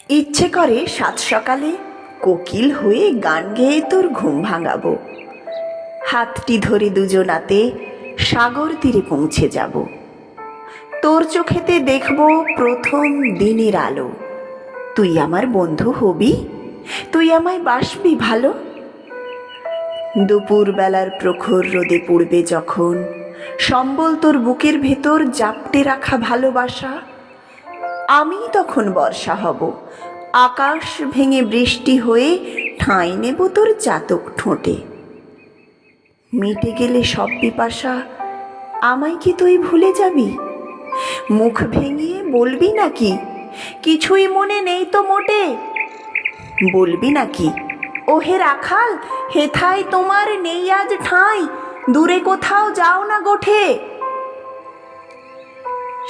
ইচ্ছে করে সাত সকালে কোকিল হয়ে গান গেয়ে তোর ঘুম ভাঙাবো। হাতটি ধরে দুজনাতে সাগর তীরে পৌঁছে যাব। তোর চোখেতে দেখব প্রথম দিনের আলো। তুই আমার বন্ধু হবি, তুই আমায় বাসবি ভালো। দুপুরবেলার প্রখর রোদে পড়বে যখন সম্বল তোর বুকের ভেতর জাপটে রাখা ভালোবাসা, আমি তখন বর্ষা হব, আকাশ ভেঙে বৃষ্টি হয়ে ঠাঁই নেব তোর চাতক ঠোঁটে। মিটে গেলে সব পিপাসা আমায় কি তুই ভুলে যাবি? মুখ ভেঙিয়ে বলবি নাকি কিছুই মনে নেই তো মোটে? বলবি নাকি ওহে রাখাল, হেথায় তোমার নেই আজ ঠাঁই, দূরে কোথাও যাও না গোঠে?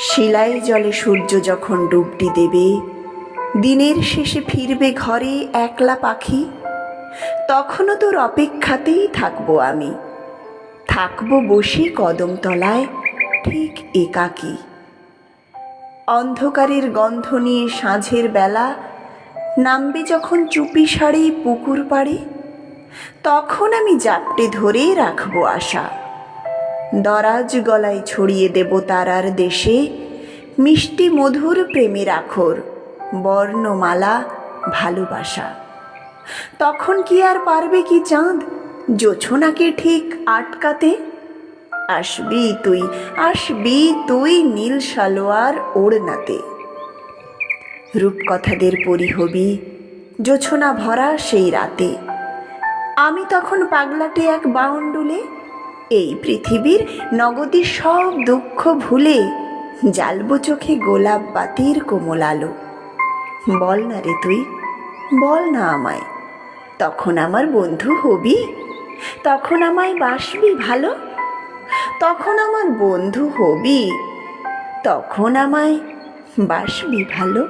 শিলাই জলে সূর্য যখন ডুবটি দেবে, দিনের শেষে ফিরবে ঘরে একলা পাখি, তখনও তোর অপেক্ষাতেই থাকবো আমি, থাকবো বসে কদম তলায় ঠিক একাকী। অন্ধকারের গন্ধ নিয়ে সাঁঝের বেলা নামবে যখন চুপি সারি পুকুর পাড়ে, তখন আমি জাপটে ধরেই রাখবো আশা। দরাজ গলায় ছড়িয়ে দেব তারার দেশে মিষ্টি মধুর প্রেমের আখর, বর্ণমালা ভালোবাসা। তখন কি আর পারবে কি চাঁদ জোছনাকে ঠিক আটকাতে? আসবি তুই নীল সালোয়ার ওড়নাতে। রূপকথাদের পরি হবি জোছনা ভরা সেই রাতে, আমি তখন পাগলাটে এক বাউন্ডুলে, এই পৃথিবীর নগদী সব দুঃখ ভুলে জ্বালবো চোখে গোলাপ বাতির কোমল আলো। বল না রে তুই, বল না আমায়, তখন আমার বন্ধু হবি, তখন আমায় বাসবি ভালো? তখন আমার বন্ধু হবি, তখন আমায় বাসবি ভালো?